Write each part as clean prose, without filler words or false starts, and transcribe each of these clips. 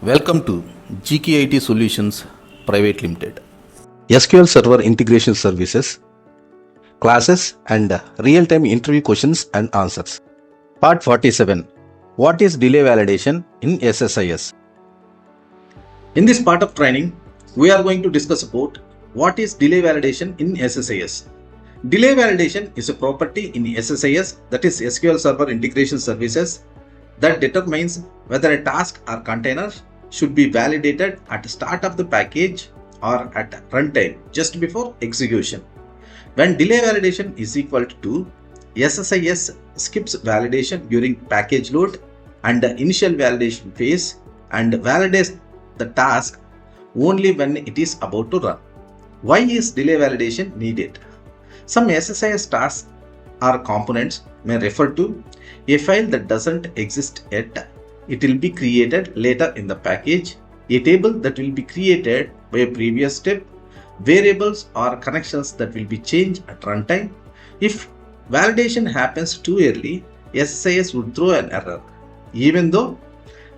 Welcome to GKey Solutions Private Limited. SQL Server Integration Services, Classes and Real-Time Interview Questions and Answers. Part 47. What is delay validation in SSIS? In this part of training, we are going to discuss about what is delay validation in SSIS. Delay validation is a property in SSIS, that is SQL Server Integration Services, that determines whether a task or container should be validated at the start of the package or at runtime just before execution. When delay validation is equal to SSIS skips validation during package load and the initial validation phase and validates the task only when it is about to run. Why is delay validation needed? Some SSIS tasks or components may refer to a file that doesn't exist yet. It will be created later in the package, a table that will be created by a previous step, variables or connections that will be changed at runtime. If validation happens too early, SSIS would throw an error, even though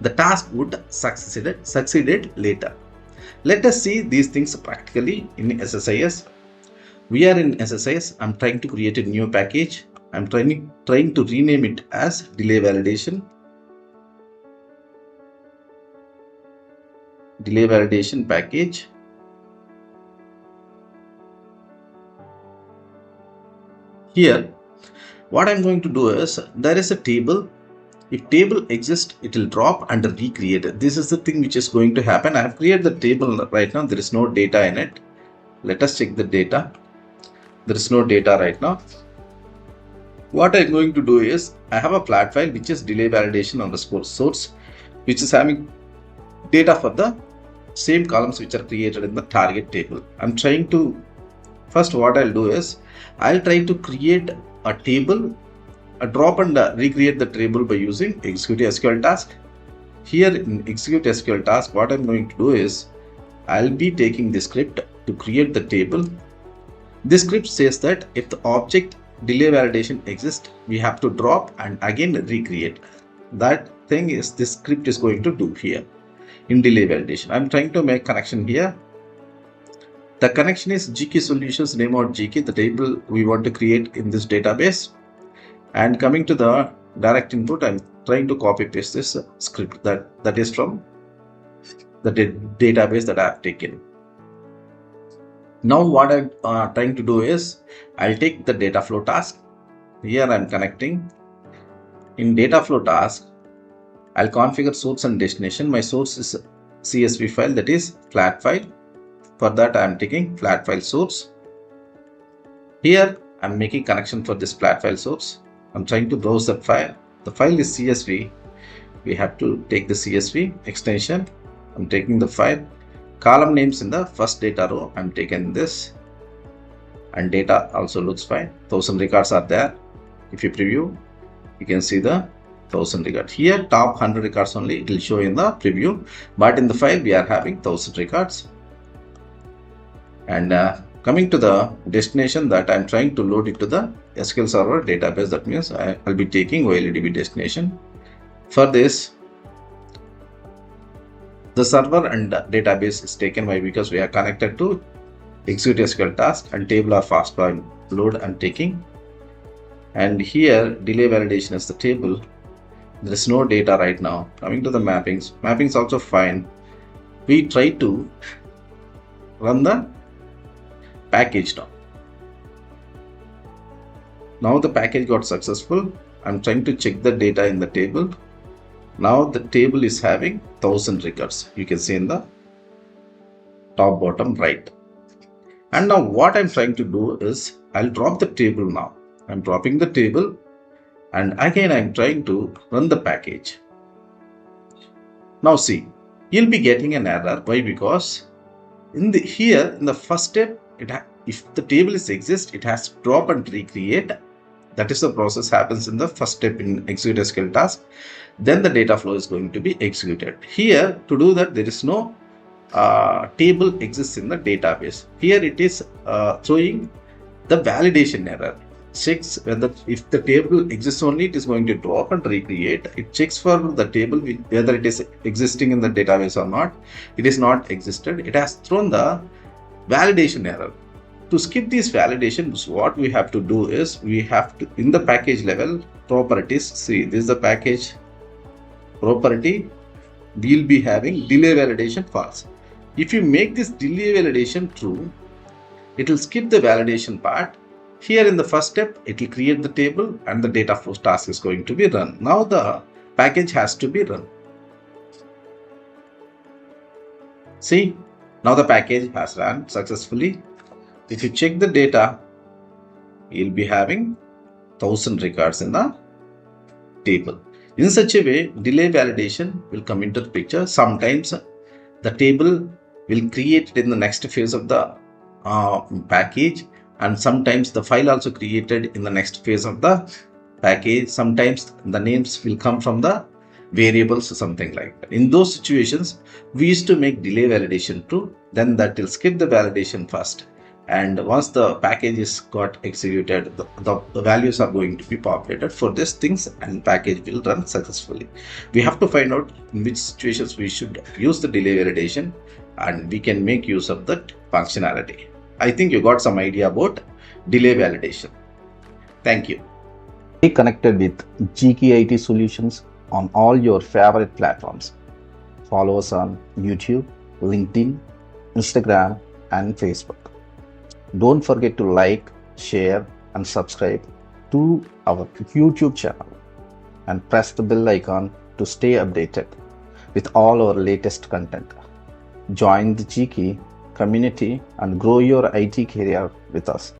the task would succeed later. Let us see these things practically in SSIS. We are in SSIS. I'm trying to create a new package. I'm trying to rename it as delay validation. Delay validation package. Here, what I'm going to do is, there is a table. If table exists, it will drop and recreate it. This is the thing which is going to happen. I have created the table right now. There is no data in it. Let us check the data. There is no data right now. What I'm going to do is, I have a flat file which is delay validation underscore source, which is having data for the same columns which are created in the target table. I'm trying to, first what I'll do is, I'll try to create a table, a drop and recreate the table by using execute SQL task. Here in execute SQL task, what I'm going to do is, I'll be taking the script to create the table. This script says that if the object delay validation exists, we have to drop and again recreate. That thing is this script is going to do here in delay validation. I'm trying to make connection here. The connection is GKey solutions name or GKey, the table we want to create in this database. And coming to the direct input, I'm trying to copy paste this script that is from the database that I have taken. Now what I'm trying to do is, I'll take the data flow task. Here I'm connecting. In data flow task, I'll configure source and destination. My source is CSV file, that is flat file. For that I'm taking flat file source. Here I'm making connection for this flat file source. I'm trying to browse that file. The file is CSV. We have to take the CSV extension. I'm taking the file. Column names in the first data row, I'm taking this, and data also looks fine. 1000 records are there. If you preview, you can see the 1000 records. Here top 100 records only it will show in the preview, but in the file we are having 1000 records. And coming to the destination, that I'm trying to load it to the SQL Server database. That means I'll be taking OLEDB destination. For this, the server and database is taken by, because we are connected to execute SQL task, and table or fastpath load I'm taking. And here delay validation is the table. There is no data right now. Coming to the mappings also fine. We try to run the package now. Now the package got successful. I'm trying to check the data in the table. Now the table is having 1000 records. You can see in the top bottom right. And now what I'm trying to do is, I'll drop the table now. I'm dropping the table, and again I'm trying to run the package. Now see, you'll be getting an error. Why? Because in the first step, if the table exists, it has to drop and recreate. That is the process happens in the first step in execute SQL task. Then the data flow is going to be executed. Here, to do that, there is no table exists in the database. Here it is throwing the validation error. checks whether if the table exists only, it is going to drop and recreate. It checks for the table whether it is existing in the database or not. It is not existed. It has thrown the validation error. To skip these validations, what we have to do is we have to, in the package level properties, see this is the package property, we'll be having delay validation false. If you make this delay validation true, it will skip the validation part. Here in the first step, it will create the table and the data flow task is going to be run. Now the package has to be run. See, now the package has run successfully. If you check the data, you'll be having 1000 records in the table. In such a way, delay validation will come into the picture. Sometimes the table will create it in the next phase of the package, and sometimes the file also created in the next phase of the package. Sometimes the names will come from the variables or something like that. In those situations, we used to make delay validation true, then that will skip the validation first, and once the package is got executed, the values are going to be populated for these things and package will run successfully. We have to find out in which situations we should use the delay validation, and we can make use of that functionality. I think you got some idea about delay validation. Thank you. Stay connected with GKey IT solutions on all your favorite platforms. Follow us on YouTube, LinkedIn, Instagram, and Facebook. Don't forget to like, share, and subscribe to our YouTube channel and press the bell icon to stay updated with all our latest content. Join the GKey community and grow your IT career with us.